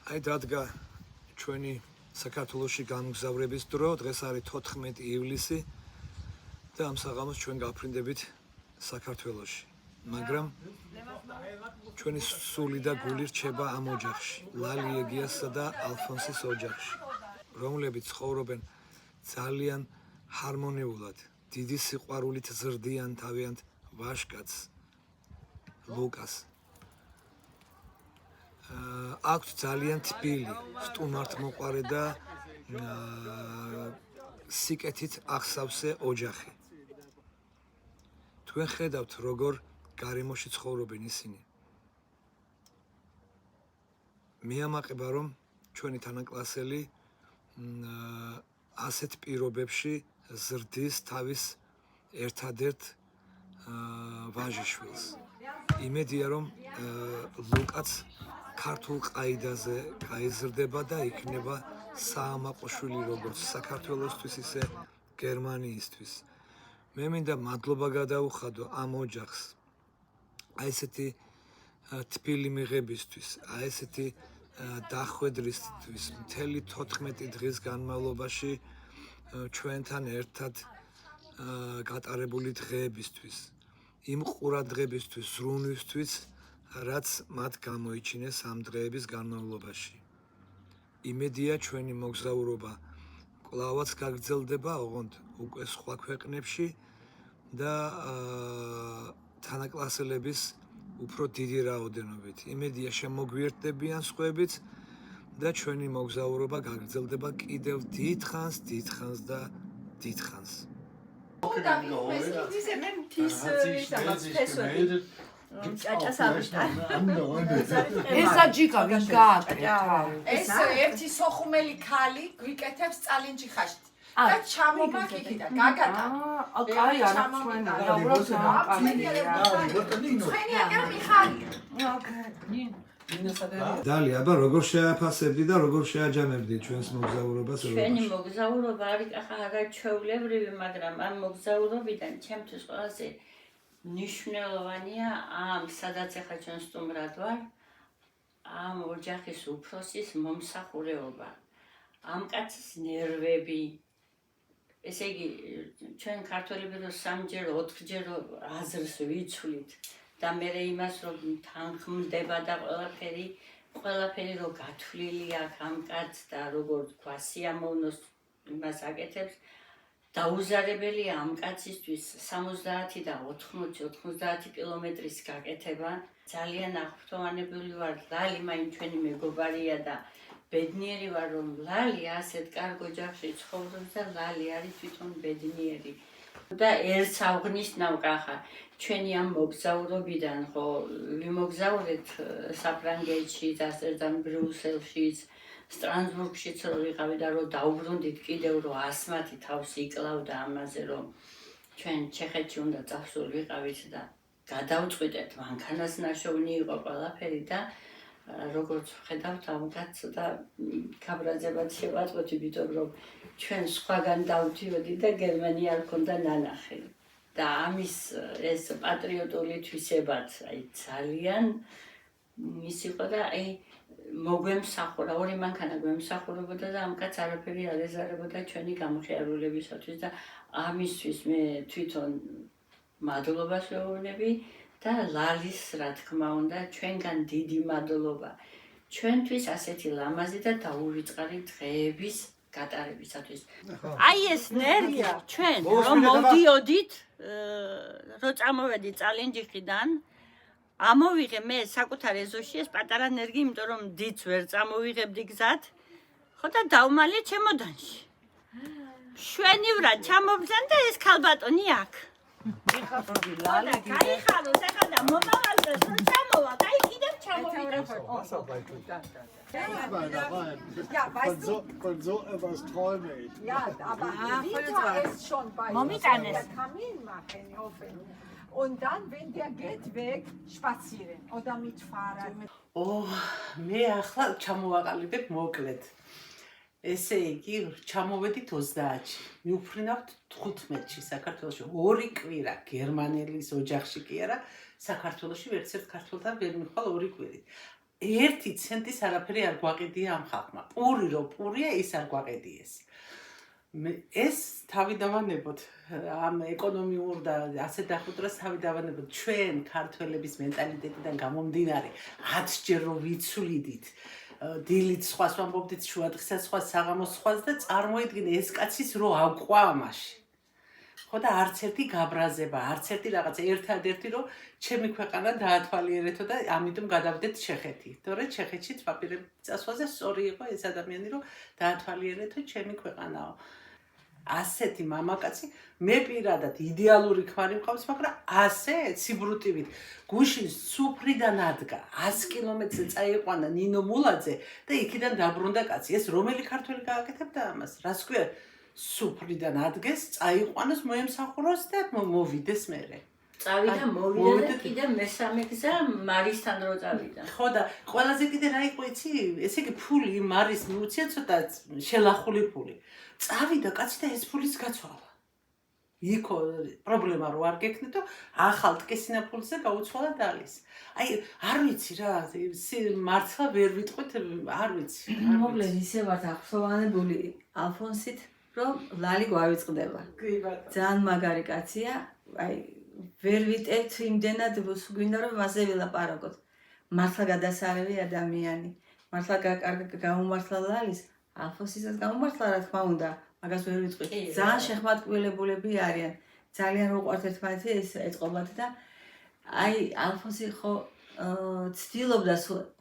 აი დადგა ჩვენი საქართველოში გამგზავრების დრო, დღეს არის 14 ივლისი და ამ საღამოს ჩვენ გავფრინდებით საქართველოში. მაგრამ ჩვენი სული და გული რჩება ამ ოჯახში, ლალი ეგიასა და ალფონსის ოჯახში, რომლებიც ცხოვრობენ ძალიან ჰარმონიულად, დიდი სიყვარულით ზრდიან თავიანთ ვაჟკაცს, ლუკას. აქვთ ძალიან თბილი, სტუმართმოყვარე და სიკეთით აღსავსე ოჯახი. თქვენ ხედავთ, როგორ გარემოში ცხოვრობენ ისინი. მე ამაყება, რომ ჩვენი თანაკლასელი ასეთ პირობებში ზრდის თავის ერთადერთ ვაჟიშვილს. იმედია, რომ ლუკაც ქართულ ყაიდაზე გაიზრდება და იქნება საამაყოშვილი როგორც საქართველოსთვის, ისე გერმანიისთვის. მე მინდა მადლობა გადაუხადო ამ ოჯახს. აი ესეთი თბილი მიღებისთვის, აი ესეთი დახვედრისთვის, მთელი 14 დღის განმავლობაში ჩვენთან ერთად გატარებული დღეებისთვის, იმ ყურადღებისთვის, ზრუნვისთვის, რაც მათ გამოიჩინეს ამ დღეების განმავლობაში. იმედია ჩვენი მოგზაურობა კვლავაც გაგრძელდება, ოღონდ უკვე სხვა ქვეყნებში და თანაკლასელების უფრო დიდი რაოდენობით. იმედია შემოგვიერთდებიან სხვაებიც და ჩვენი მოგზაურობა გაგრძელდება კიდევ დიდხანს და დიდხანს. ესა ჯიკა ვინ გააკეთა? ეს ერთი სოხუმელი ქალი გვიკეთებს წალენჯიხაში. და ჩამომა იქიდან გაგატა. კაი არა ჩვენი რა უბრალოდ ამყარია. ჩვენი აკერა მიხარია. დალი, აბა როგორ შეაფასებდი და როგორ შეაჯამებდი ჩვენს მოგზაურობას? ჩვენი მოგზაურობა არის ახლა ჩვეულებრივი, მაგრამ ამ მოგზაურობიდან ჩემთვის ყველაზე მნიშვნელოვანია ამ სადაც ახლა ჩვენ სტუმრად ვარ, ამ ოჯახის უფროსის მომსახურეობა, ამ კაცის ნერვები. ესე იგი, ჩვენ ქართველები რომ 3-ჯერ, 4-ჯერ აზრს ვიცვლით და მე იმას რომ თანხმდება და ყველაფერი რომ გათვლილი აქვს ამ კაცს და როგორ თქვა სიამოვნოს იმას აკეთებს. დაუზარებელია ამ კაცისთვის 70 და 80 კილომეტრის გაკეთება. ძალიან აღფრთოვანებული ვარ, ლალი მაინც ჩვენი მეგობარია და ბედნიერი ვარ, რომ ლალი ასეთ კარგ ოჯახში ცხოვრობს და ლალი არის თვითონ ბედნიერი. და ერთს აღნიშნავ კახა, ჩვენი ამ მოგზაურობიდან, ხო, ვიმოგზავრეთ საფრანგეთში, ამსტერდამ, ბრიუსელშიც, სტრასბურგშიც რომ ვიყავი და რომ დაუბრუნდით კიდევ რომ ასმათი თავს იკლავდა ამაზე, რომ ჩვენ ჩეხეთში უნდა წავსულიყავით და გადავწყვიტეთ, მანქანას ნაშოვნი იყო ყველაფერი და როგორც ხედავთ ამ კაცს და გაბრაზებად შევაწყვეტ, იმიტომ რომ ჩვენ სხვაგან დავდივოდი და გერმანია არ ქონდა ნანახი. და ამის ეს პატრიოტული თვისებაც აი ძალიან ის იყო და აი მოგვემსახურა, ორი მანქანა გვემსახურებოდა და ამ კაცს არაფერი არ ეზარებოდა ჩვენი გამოხიარულებისათვის და ამისთვის მე თვითონ მადლობას ვეუბნები და ლალის რა თქმა უნდა ჩვენგან დიდი მადლობა ჩვენთვის ასეთი ლამაზი და დაუვიწყარი დღეების გატარებისათვის. აი ეს ნერგია ჩვენ რომ მოვდიოდით, რომ წამოვედი წალენჯიხიდან, ამოვიღე მე საკუთარ ეზოში ეს პატარა ნერგი, იმიტომ რომ დიც ვერ წამოვიღებდი გზად, ხო და დავმალე ჩემოდანში. შვენივრად ჩამობრძან და ეს ქალბატონი აქ. გაიხაროს ახლა და მომავალს რომ ჩამოვა, აი კიდევ ჩამოვიდა. Ja, weißt du? Von so etwas träume ich. Ja, aber Vita ist schon bei uns. Der Kamin machen, offen. Und dann, wenn der geht weg, spazieren oder mit Fahrrad. მე ახლა ჩამოვაყალიბებ მოკლედ. ესე იგი, ჩამოვედით 30-ში. მივფრინავთ 15-ში საქართველოში. 2 კვირა გერმანელის ოჯახში კი არა, საქართველოში ვერცერთ ქართველთან ვერ მიხვალ 2 კვირით. 1 ცენტის არაფერი არ გვაყიდია ამ ხალხმა. პური რო პურია, ის არ გვაყიდიეს. ეს თავი დავანებოთ ამ ეკონომიურ და ასე დახვდრას თავი დავანებოთ ჩვენ ქართველების მენტალიტეტიდან გამომდინარე 10ჯერ რო ვიცვლიდით დილით სხვას ვამბობდით შუადღესაც სხვას საღამოს სხვას და წარმოიდგინე ეს კაცის რო აყვა ამაში ხო და არც ერთი გაბრაზება არც ერთი რაღაცა ერთადერთი რო ჩემი ქვეყანა დაათვალიერეთო და ამიტომ გადავდეთ ჩეხეთი თორე ჩეხეთშიც პაპირები წასვლაზე სწორი იყო ეს ადამიანი რო დაათვალიერეთო ჩემი ქვეყანაო ასეთი მამაკაცი მე პირადად იდეალური ქმარი მყავს მაგრამ ასე ციბრუტივით გუშინ სუფრიდან ადგა 100 კილომეტრზე წაიყვანა ნინო მულაძე და იქიდან დაბრუნდა კაცი ეს რომელი ქართველი გააკეთებდა ამას რას ქვია სუფრიდან ადგეს წაიყვანოს მოემსახუროს და მოვიდეს მერე წავიდა მოვიდა და კიდე მესამე გზა მარისთან რო წავიდა ხო და ყველაზე კიდე რა იყო იცი ესე იგი ფული იმ მარის მიუცია ცოტა შელახული ფული წავიდა კაცი და ეს ფულის გაცვალა იქო პრობლემა რო არ გექნეთო ახალ ტკისინა ფულზე გაუცვალა დალის აი არ ვიცი რა მართლა ვერ ვიტყვით არ ვიცი მოკლედ ისე ვართ ახსოვანებული ალფონსით რომ ლალი გვავიწყდება ძალიან მაგარი კაცია აი ვერ ვიტევთ იმდენად გვინდა რომ მასე ვილაპარაკოთ მართლა გადასარევი ადამიანი მართლა გაუმართლა ლალის ალფონსისაც გაუმართლა რა თქმა უნდა მაგას ვერ ვიტყვით ძალიან შეხმატკივრებულები არიან ძალიან უყვართ ერთმანეთი ეს ეწყობათ და აი ალფონსი ხო ცდილობდა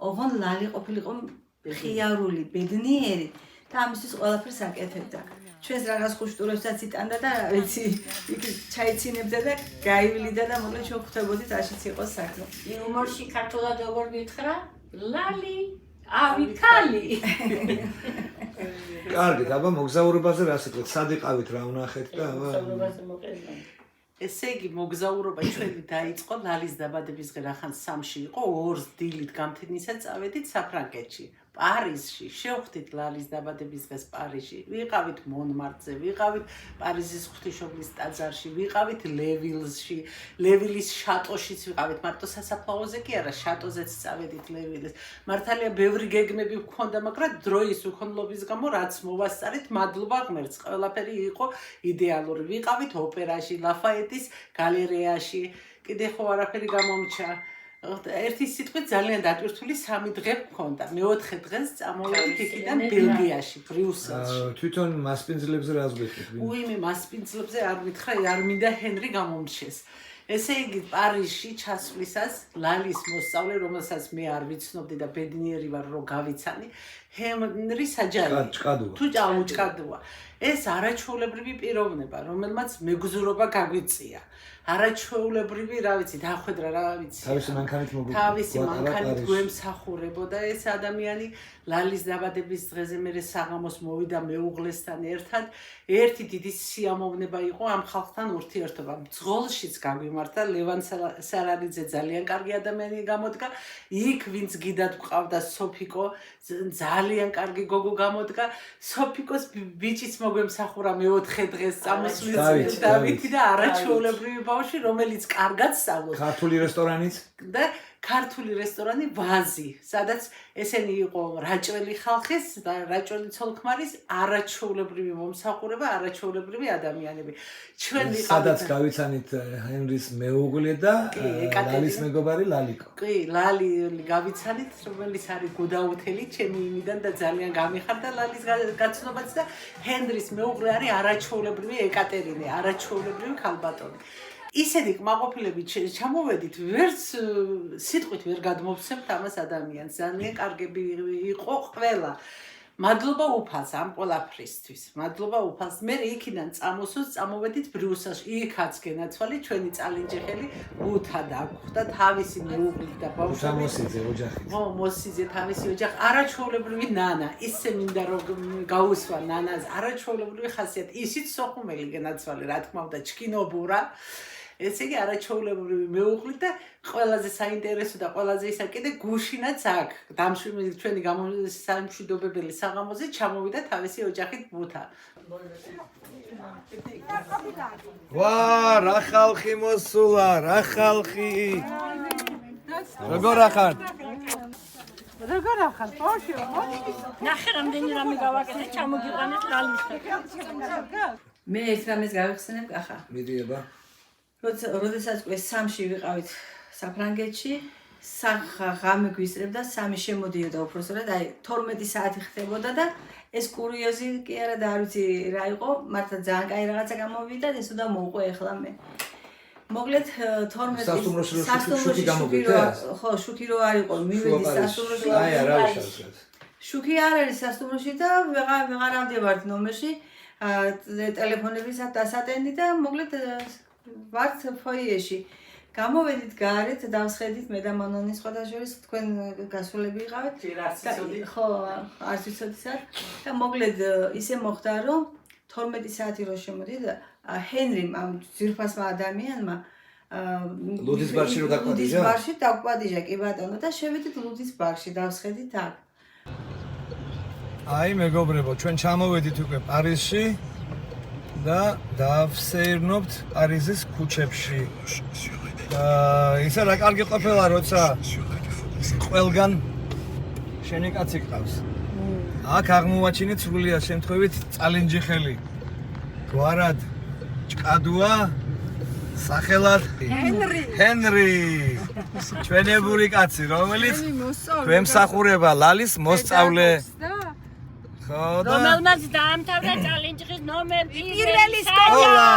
ოღონ ლალი ყოფილიყო ხიარული ბედნიერი და ამისთვის ყველაფერს აკეთებდა ჩვენს რაღაც ხუშტურებსაც იტანდა და რა ვიცი იქ ჩაიცინებდა და გაივლიდა და მოკლედ ჩვენ ხვდებოდით აშიც იყოს საქმე იუმორში ქართულად როგორ გითხრა ლალი ავიქალი კარგით აბა მოგზაურობაზე რა სიტყვით სად იყავით რა ვნახეთ და აბა ესე იგი მოგზაურობა ჩვენი დაიწყო ლალის დაბადების დღე რახან 3-ში იყო 2 დილით გამთენისაც წავედით საფრანგეთში პარიზში შევხვდით ლალის დაბადების დღეს პარიზში ვიყავით მონმარტზე ვიყავით პარიზის ღვთისმშობლის ტაძარში ვიყავით ლევილში ლევილის შატოშიც ვიყავით მარტო სასაფლაოზე კი არა შატოზეც წავედით ლევილის მართალია ბევრი გეგმები ვქონდა მაგრამ დროის უქონლობის გამო რაც მოვასწარეთ მადლობა ღმერთს ყველაფერი იყო იდეალური ვიყავით ოპერაში ლაფაეტის გალერეაში კიდე ხო არაფერი გამომჩა ერთი სიტყვით ძალიან დატვირთული 3 დღე მქონდა. მე-4 დღეს წამოვედით იქიდან ბელგიაში, ბრიუსელში. თვითონ მასპინძლებზე რას გიხდით? უიმე მასპინძლებზე არ მითხრა, არ მინდა ჰენრი გამომჩეს. ესე იგი პარიზში ჩასვლისას ლალის მოსწავლე, რომელსაც მე არ ვიცნობდი და ბედნიერი ვარ რომ გავიცანი, ჰენრი საჯარია. თუ ჭკადოა. ეს არაჩვეულებრივი პიროვნება, რომელმაც მეგზურობა გაგვიწია. არაჩვეულებრივი, რა ვიცი, დახვედრა, რა ვიცი. თავისი მანქანით მოგუწია. თავისი მანქანით გვემსახურებოდა ეს ადამიანი ლალის დაბადების დღეზე მე საღამოს მოვიდა მეუღლესთან ერთად. ერთი დიდი სიამოვნება იყო ამ ხალხთან ურთიერთობა. ძღოლშიც გაგვიმართა ლევან სარარიძე ძალიან კარგი ადამიანი გამოდგა. იქ ვინც გიდად გვყავდა სოფიკო ძალიან კარგი გოგო გამოდგა. სოფიკოს ბიჭიც მოგვემსახურა მე-4 დღეს წამოსვლის დავითი და არაჩვეულებრივი ბავშვი, რომელიც კარგად სწავლობს. ქართული რესტორანიც და ქართული რესტორანი ვაზი, სადაც ესენი იყო რაჭველი ხალხის და რაჭველი ცოლ-ქმარის არაჩვეულებრივი მომსახურება, არაჩვეულებრივი ადამიანები. ჩვენ ვიყავით სადაც გავიცანით ჰენრის მეუღლე და ლალის მეგობარი ლალიკო. კი, ლალი გავიცანით, რომელიც არის გუდაუთელი ჩემი იმიდან და ძალიან გამიხარდა ლალის გაცნობაც და ჰენრის მეუღლე არის არაჩვეულებრივი ეკატერინე, არაჩვეულებრივი ქალბატონი. ისეთი კმაყოფილებით ჩამოვედით, ვერც სიტყვით ვერ გადმოვცემთ ამას ადამიანს. ძალიან კარგები იყო ყველა. მადლობა უფალს ამ ყველაფრისთვის. მადლობა უფალს. მე იქიდან წამოსულს წამოვედით ბრიუსელში. იქაც გენაცვალე ჩვენი წალენჯიხელი უთა დაგვხვდა თავისი მეუღლით და ბავშვები. მოსიძე ოჯახით. ო, მოსიძე თავისი ოჯახი. არაჩვეულებრივი ნანა. ისე მინდა რომ გაუსვა ნანას. არაჩვეულებრივი ხასიათი. ისიც სოხუმელი გენაცვალე, რა თქმა უნდა, ჩკინობურა. ესე იგი არაჩვეულებრივი მეუღლე და ყველაზე საინტერესო და ყველაზე ისა კიდე გუშინაც აქ ჩვენი სამშვიდობებელი საღამოზე ჩამოვიდა თავისი ოჯახით ბუთა. ვა, რა ხალხი მოსულა, რა ხალხი. როგორ ახართ? როგორ ახარ? ბავშვი, ნახე რამდენი რამე გავაკეთე, ჩამოგიყვანეთ ლალის. მე ერთ რამეს გავიხსენებ კახა. მიდიება. როდესაც ყვეს 3-ში ვიყავით საფრანგეთში, ღამე გვისწრებდა 3 შემოდიოდა უпроსტად, აი 12 საათი ხდებოდა და ეს კურიოზი კი არა და არ ვიცი რა იყო, მართლა ძალიან კაი რაღაცა გამოვიდა და ეს უნდა მოუყვე ახლა მე. მოკლედ 12 სასტუმროში გამოვიდა. ხო, შუქი რო არ იყო, მივედი სასტუმროში. აი არა არის. შუქი არ არის სასტუმროში და ვეღარ ავდივართ ნომერში, ტელეფონებისა დასატენდი და მოკლედ ვართ ფოიეში. გამოვედით გარეთ, დავსხედით მე და მონონი სხვადასხვა თქვენ გასულები იყავით. ხო, არც ვიცოდისად. და მოკლედ ისე მოხდა, რომ 12 საათი რო შემოდიდა, ჰენრიმ ამ ძირფასმა ადამიანმა ლუდის ბარში რო დაკვადიჟა? ლუდის ბარში დაკვადიჟა, კი ბატონო და შევედით ლუდის ბარში, დავსხედით აქ. აი მეგობრებო, ჩვენ ჩამოვედით უკვე პარიზში და დავსეირნობთ პარიზის ქუჩებში. ისა რა კარგი ყოფილა, როცა ყველგან შენი კაცი ყავს. აქ აღმოვაჩინეთ სრულიად შემთხვევით წალენჯიხელი. გვარად ჭკადუა სახელად ჰენრი. ჩვენებური კაცი, რომელიც გვემსახურება ლალის მოსწავლე. ხო და რომელმაც დაამთავრა წალენჯიხის ნომერი პირველი სკოლა,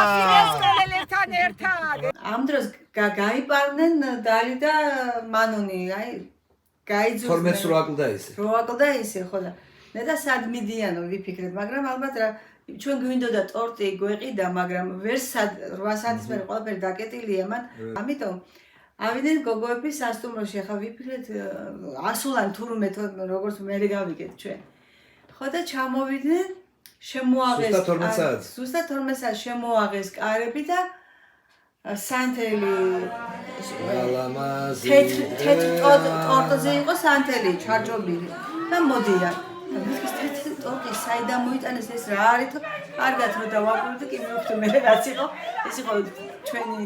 სკოლებთან ერთად. ამ დროს გაიპარნენ დალი და მანონი, აი გაიძულდნენ. 12 რო აკლდა ისე. რო აკლდა ისე, ხო და მე და სად მიდიანო ვიფიქრეთ, მაგრამ ალბათ რა ჩვენ გვინდოდა ტორტი გვეყიდა, მაგრამ ვერ 8 საათის მერე ყველაფერი დაკეტილია მან. ამიტომ ავიდნენ გოგოები სასტუმროში, ახლა ვიფიქრეთ ასულან თურმე როგორც მე გავიგეთ ჩვენ. ხო და ჩამოვიდნენ, შემოაღეს ზუსტად 12 საათს შემოაღეს კარები და სანთელი ალამაზი თეთრ ტორტზე იყო სანთელი ჩარჯობილი და მოდიან. ეს ტორტი საიდან მოიტანეს ეს რა არის თუ კარგად რომ დავაკვირდი კი მივხვდი მე რაც იყო ეს იყო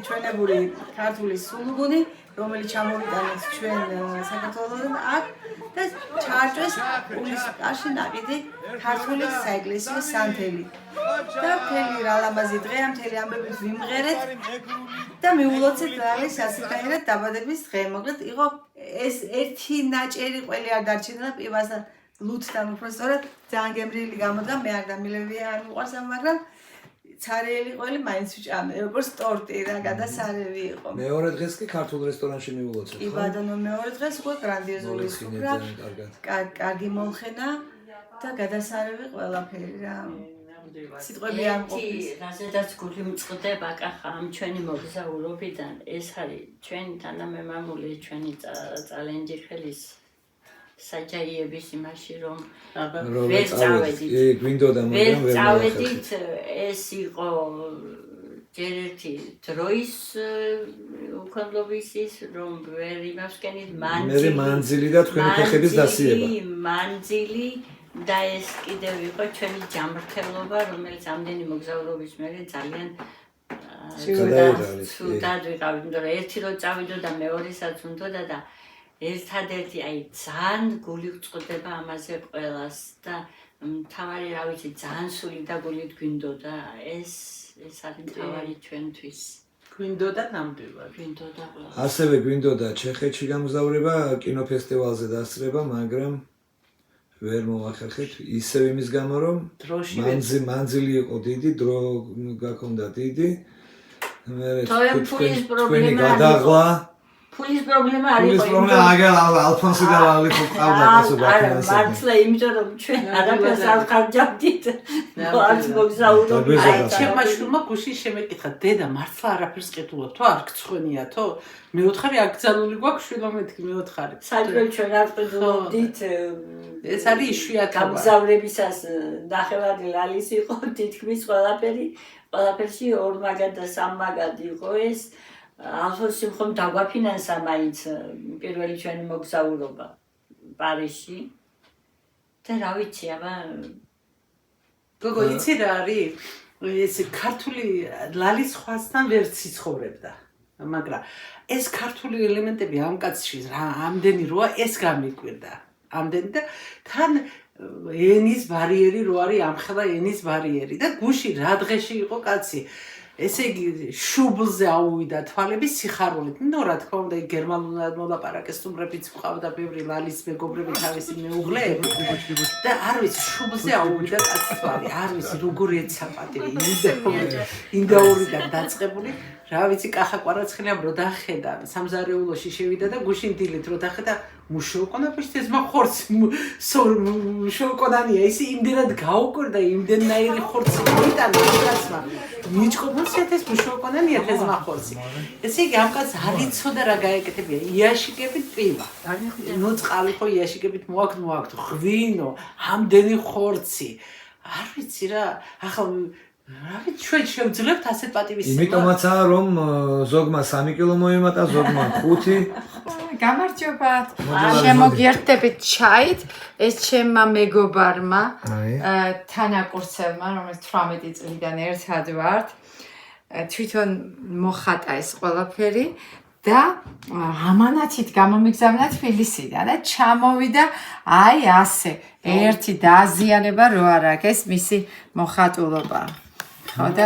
ჩვენებური ქართული სულუგუნი რომელიც ჩამოვიტანეთ ჩვენ საქართველოსდან აქ და ჩაარჭეს პულის კარში ნაკიდი ქართული საეკლესიო სანთელი და მთელი რა ლამაზი დღე ამ მთელი ამბებით ვიმღერეთ და მიულოცეთ არის ასეთაირად დაბადების დღე მოკლედ იყო ეს ერთი ნაჭერი ყველი არ დარჩენილა პივასთან ლუთთან უბრალოდ ძალიან გემრიელი გამოდგა მე არ დამილევია არ მიყვარს მაგრამ ცარიელი ყველი მაინც ვჭამე როგორც ტორტი რა გადასარევი იყო მეორე დღეს კი ქართულ რესტორანში მიულოცეთ კი ბატონო მეორე დღეს უკვე გრანდიოზული სუფრა კარგი მომხენა და გადასარევი ყველაფერი რა სიტყვები არ მყოფის რაზედაც გული მწყდება კახა ამ ჩვენი მოგზაურობიდან ეს არის ჩვენი თანამემამული ჩვენი წალენჯიხელის საჯაიების იმაში რომ ვერ წავედით გვინდოდა მაგრამ ვერ წავედით ეს იყო ჯერ ერთი დროის უქონლობის რომ ვერ იმასკენით მანძილი და თქვენი ფეხების დასიება მანძილი და ეს კიდევ იყო ჩვენი ჯამრთელობა რომელიც ამდენი მოგზაურობის მერე ძალიან სუდად ვიყავით იმიტომ რომ ერთი რო წავიდოდა მეორესაც უნდოდა და ერთადერთი აი ძალიან გული გწყდება ამაზე ყველას და მთავარი რა ვიცი ძალიან სული და გულით გვინდოდა ეს არის მთავარი ჩვენთვის გვინდოდა ნამდვილად გვინდოდა ყველას ასევე გვინდოდა ჩეხეთში გამგზავრება კინოფესტივალზე დასწრება მაგრამ ვერ მოვახერხეთ ისევ იმის გამო რომ მანძილი იყო დიდი დრო გაქონდა დიდი მე თქვენი გადაღლა ფულის პრობლემა არ იყო. ფულის პრობლემა აგერ ალფონსი და ლალი ყავდა ასე ბაქნასა. მართლა იმიტომ რომ ჩვენ არაფერს არ ხარჯავდით. არც მოგზაურობდით. აი ჩემმა შვილმა გუშინ შემეკითხა, დედა მართლა არაფერს ყიდულობ თუ არ გცხვენიათო? მეოთხარი აკრძალული გვაქვს შვილო მეთქი მეოთხარი. საჭიროა ჩვენ არ ყიდულობდით. ეს არის იშვიათობა. გამგზავრებისას ნახევარი ლალის იყო, თითქმის ყველაფერში ორმაგად და სამმაგად იყო ეს. ალფონსი ხომ დაგვაფინანსა მაინც პირველი ჩვენი მოგზაურობა პარიზში და რა ვიცი აბა გოგო იცი რა არის ეს ქართული ლალის ხვასთან ვერ ციცხოვრებდა მაგრამ ეს ქართული ელემენტები ამ კაცში რა ამდენი როა ეს გამიკვირდა ამდენი და თან ენის ბარიერი რო არის ამხელა ენის ბარიერი და გუში რა დღეში იყო კაცი ესე იგი შუბლზე აუვიდა თვალები სიხარულით. ნუ რა თქმა უნდა გერმანულად მოლაპარაკე სტუმრებიც ყავდა ბევრი ლალის მეგობრები თავისი მეუღლეები და არ ვიცი შუბლზე აუვიდა კაცი თვალი. არ ვიცი როგორი ეცაპატი ინდაურიდან დაწყებული რა ვიცი კახა კვარაცხელიამ რო დახედა სამზარეულოში შევიდა და გუშინ დილით რო დახედა მუშოუკონა პიშტეს მახორცი მუშოუკონანია ისი იმდენად გაუკვირდა იმდენნაირი ხორცი მოიტანა ამკაცმა მიჭკობულსეთეს მუშოუკონანია ეს მახორცი ესე იგი ამკაც არ იცოდა რა გაეკეთებია იაშიკებით პივა ნუ წყალი ხო იაშიკებით მოაქვთ ღვინო ამდენი ხორცი არ ვიცი რა ახლა რა ჩვენ შევძლებთ ასეთ პატივისცემას იმიტომაცაა რომ ზოგმა 3 კილო მოიმატა ზოგმა 5 გამარჯობათ შემოგიერთდებით ჩაით ეს ჩემმა მეგობარმა თანაკურსელმა რომელიც 18 წლიდან ერთად ვართ თვითონ მოხატა ეს ყველაფერი და ამანათით გამომიგზავნა თბილისიდან და ჩამოვიდა აი ასე ერთი დაზიანება რო არ აქვს ეს მისი მოხატულობა ხო და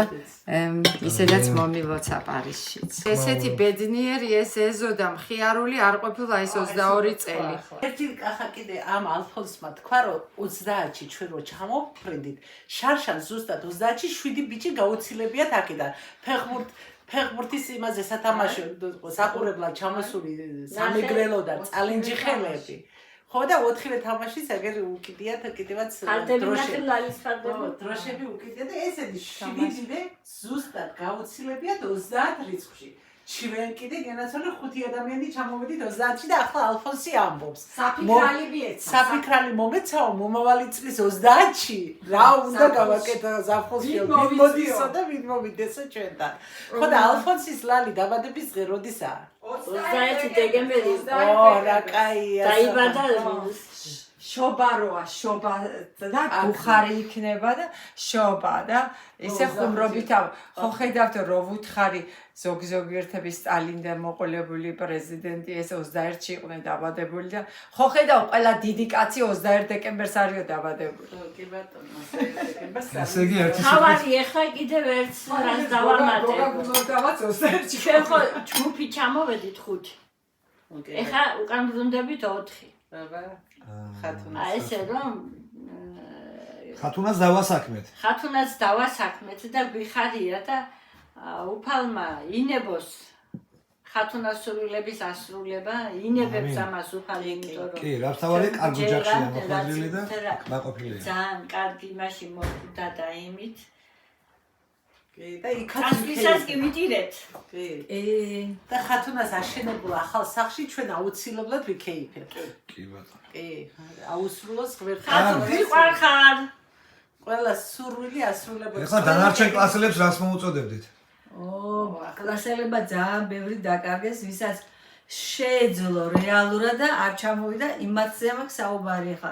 ისედაც მომილოცა პარიზშიც ესეთი ბედნიერი ეს ეზო და მხიარული არ ყოფილა ეს 22 წელი ერთი კახა კიდე ამ ალფონსმა თქვა რომ 30-ში ჩვენ რო ჩამოვფრინდით შარშან ზუსტად 30-ში 7 ბიჭი გაუცილებიათ აქედან ფეხბურთის იმაზე სათამაშო საყურებლად ჩამოსული სამეგრელო და წალენჯიხელები ხო და 4-ვე თამაშის ეგერ უკიდიათ კიდევაც დროშები უკიდია და ესეთი 7-ვე ზუსტად გაუცილებიათ 30 რიცხვში ჩვენ კიდე განაცვალე 5 ადამიანი ჩამოვედით 30-ში და ახლა ალფონსი ამბობს საფიქრალი მომეცაო მომავალი წლის 30-ში რა უნდა გავაკეთო ზაფხულში მოდისო და მოვიდესო ჩვენთან ხო და ალფონსის ლალი დაბადების დღე როდისაა 21 დეკემბერი რა კაია დაიბადა შობაროა შობა და ბუხარი იქნება და შობა და ესე ხუმრობით ხო ხედავთ რომ ვუთხარი ზოგიერთების სტალინიდან მოყოლებული პრეზიდენტი ეს 21-ში იყვნენ დაბადებული და ხო ხედავ ყველა დიდი კაცი 21 დეკემბერს არისო დაბადებული კი ბატონო 21 დეკემბერს ესე იგი ერთი თავარი ეხლა კიდევ ერთს რას დავამატებ მოგდავაც 21-ში ჩვენ ხო ჯგუფი ჩამოვედით 5 ეხლა უკან ბრუნდებით 4 ხათუნა აი ესე რომ ხათუნას დავასაქმეთ და გვიხარია და უფალმა ინებოს ხათუნას სრულების ასრულება ინებებს ამას უფალი იმიტომ რომ კი რა თავარი კარგი ჯახშია მოხვედრილი და მაყოფილია ძალიან კარგი მაშინ მოხვდა და იმით კი და იქაც კი ვიტირეთ კი და ხათუნას აშენებულ ახალ სახლში ჩვენ აუცილებლად ვიქეიფებთ კი ბატონო კი აუსრულოს ღმერთი ვიყარხარ ყველა სურვილი ასრულებოდა ეხლა დანარჩენ კლასელებს რას მოუწოდებდით კლასელებმა ძალიან ბევრი დაკარგეს ვისაც შეეძლო რეალურად და არ ჩამოვიდა იმათზე მაქვს საუბარი ხა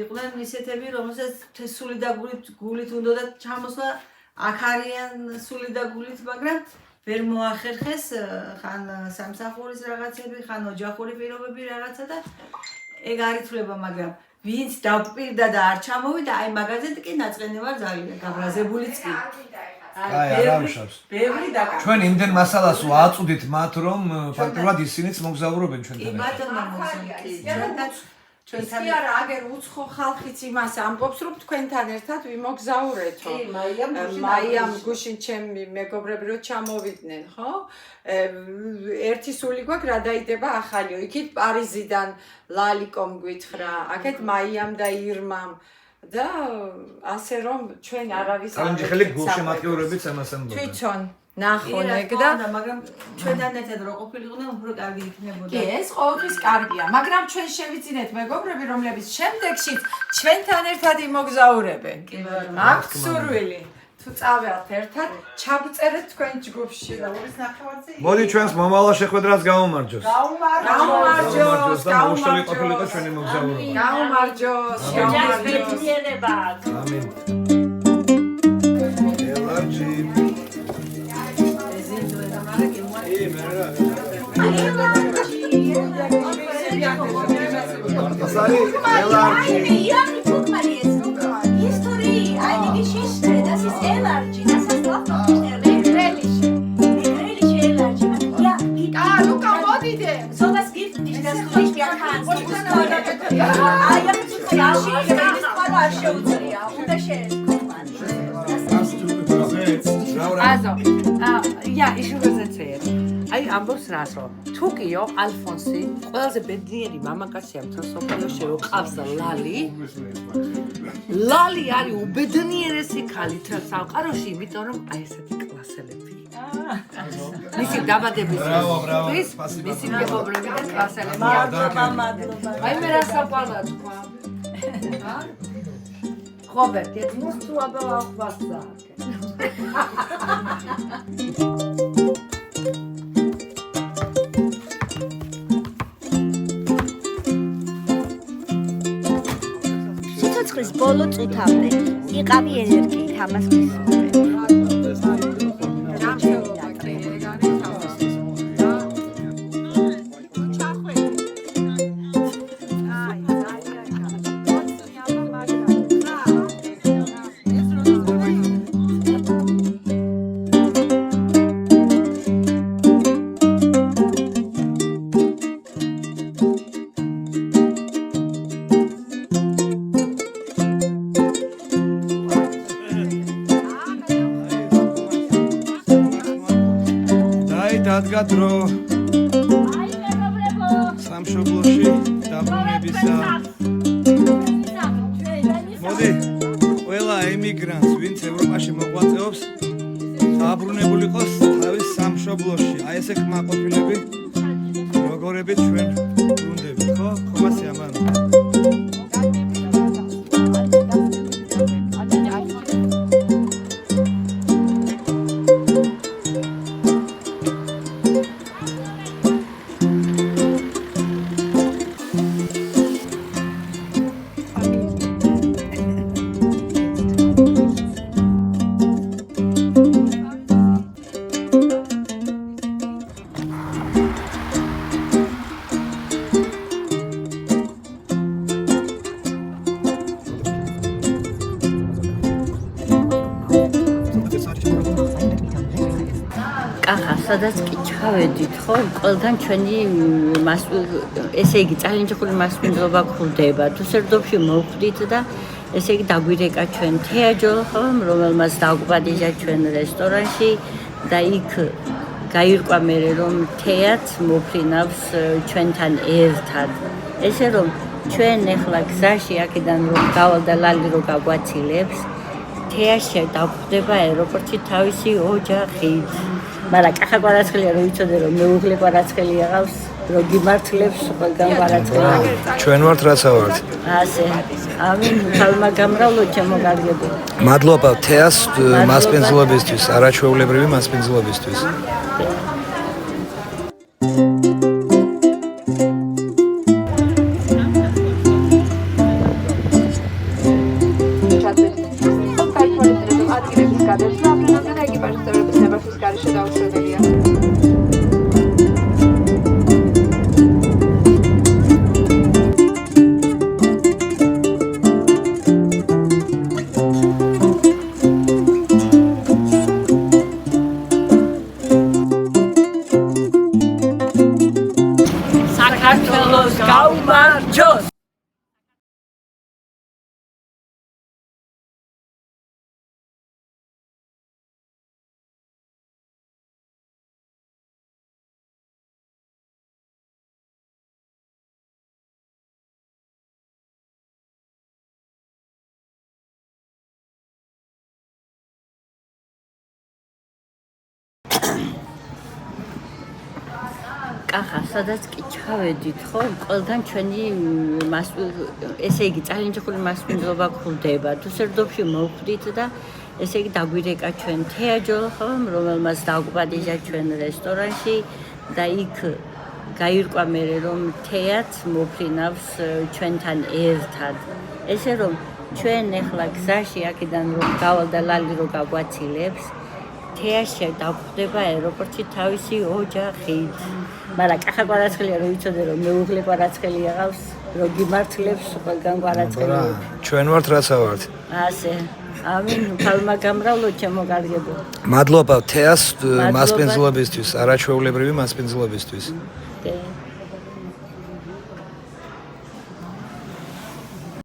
იყვნენ ისეთები რომელსაც სული და გულით უნდა ჩამოსვლა აქ არიან სული და გულით მაგრამ ვერ მოახერხეს ხან სამსახურის რაღაცები ხან ოჯახური პირობები რაღაცა და ეგ არ ითვლება მაგრამ ვინც დაპირდა და არ ჩამოვიდა აი მაგაზე კი ნაწყენი ვარ ძალიან გაბრაზებულიც კი აი არა უშავს ბევრი დაკარგა ჩვენ იმდენ მასალას ვაწუდით მათ რომ ფაქტობრივად ისინიც მოგზაურობენ ჩვენთან კი ბატონო მოგზაურობენ ჩვენთან კი არა აგერ უცხო ხალხიც იმას ამბობს რომ თქვენთან ერთად ვიმოგზაურეთო კი მაიამ გუშინ ჩემი მეგობრები რო ჩამოვიდნენ ხო ერთი სული გვაქვს რა დაიდება ახალიო იქით პარიზიდან ლალიკომ გვითხრა აქეთ მაიამ და ირმამ და ასე რომ ჩვენ არავის წალენჯიხელი გულშემატკივრებიც ამას ამბობენ თვითონ ნახონ ეგ და მაგრამ ჩვენთან ერთად რო ყოფილიყვნენ უფრო კარგი იქნებოდა კი ეს ყოველთვის კარგია მაგრამ ჩვენ შევიძინეთ მეგობრები რომლებიც შემდეგშიც ჩვენთან ერთად იმოგზაურებენ კი ბატონო აქვს სურვილი თუ წავალთ ერთად ჩაგწერეთ თქვენ ჯგუფში და ორის ნახევარზე მოდი ჩვენს მომავალ შეხვედრას გაუმარჯოს გაუმარჯოს და მოუშველი ყოფილიყო ჩვენი მოგზაურობა გაუმარჯოს ოჯახს ბედნიერება ამინ ელარჯი ელარჯი ის უზეცეთ. აი ამბობს რას რომ თუკიო ალფონსი ყველაზე ბედნიერი მამაკაცია მსოფლიოში ყავს ლალი. ლალი არის უბედნიერესი ქალი სამყაროში, იმიტომ რომ აი ესეთი კლასელები. მისი დაბადების დღეს მისი მეგობრები და კლასელები. მადლობა. აი მე რა საყვარლად თქვა. Robert, jetzt musst du aber auch was sagen. სიცოცხლის ბოლო წუთამდე იყავი ენერგიით ამას ვისურვებ. დადგა დრო სამშობლოში დაბრუნებისა. მოდი, ყველა ემიგრანტს, ვინც ევროპაში მოღვაწეობს, დაბრუნებულიყოს თავის სამშობლოში. აი ესე კმაყოფილები, როგორებით ჩვენ ბრუნდებით, ხო? ხომასია მანო. სადაც კი ჩავედით, ხო, ყველგან ჩვენი ესე იგი წალენჯიხული მასპინძლობა გხდება. თუ სერდობში მოვხვდით და ესე იგი დაგვირეკა ჩვენ თეაჯოლხომ, რომელმაც დაგვპატიჟა ჩვენ რესტორანში და იქ გაირკვა მე რომ თეაც მოფრინავს ჩვენთან ერთად. ესე რომ ჩვენ ახლა გზაში აქედან რომ გავალ და ლალი რო გაგვაცილებს, თეაში დაგვხვდება აეროპორტში თავისი ოჯახით. მაგრამ კახა კვარაცხელია რომ იცოდე რომ მეუღლე კვარაცხელი აღავს რომ გიმართლებს ყველგან კვარაცხელი. ჩვენ ვართ რაცა ვართ. ასე. ამინ თალმა გამრავლო ჩემო კარგებო. მადლობა თეას მასპინძლობისთვის, არაჩვეულებრივი მასპინძლობისთვის. საქართველოს გაუმარჯოს! კახა, სადაც კი ჩავედით, ხო, ყველგან ჩვენი ესე იგი წალენჯიხული მასპინძლობა გხდება. თუ სერდობში მოვხვდით და ესე იგი დაგვირეკა ჩვენ თეაჯოლხომ, რომელმაც დაგვპატიჟა ჩვენ რესტორანში და იქ გაირკვა მე რომ თეაც მოფრინავს ჩვენთან ერთად. ესე რომ ჩვენ ახლა გზაში აქედან რომ გავალ და ლალი რო გაგვაცილებს, თეაში დაგვხვდება აეროპორტში თავისი ოჯახით. მაგრამ კახა კვარაცხელია რომ იცოდე რომ მეუღლე კვარაცხელი აღავს რომ გიმართლებს ყველგან გვარაცხელო. ჩვენ ვართ რაცა ვართ. ასე. ამინ უფალმა გამრავლო ჩემო კარგებო. მადლობა თეას მასპინძლობისთვის, არაჩვეულებრივი მასპინძლობისთვის. Okay.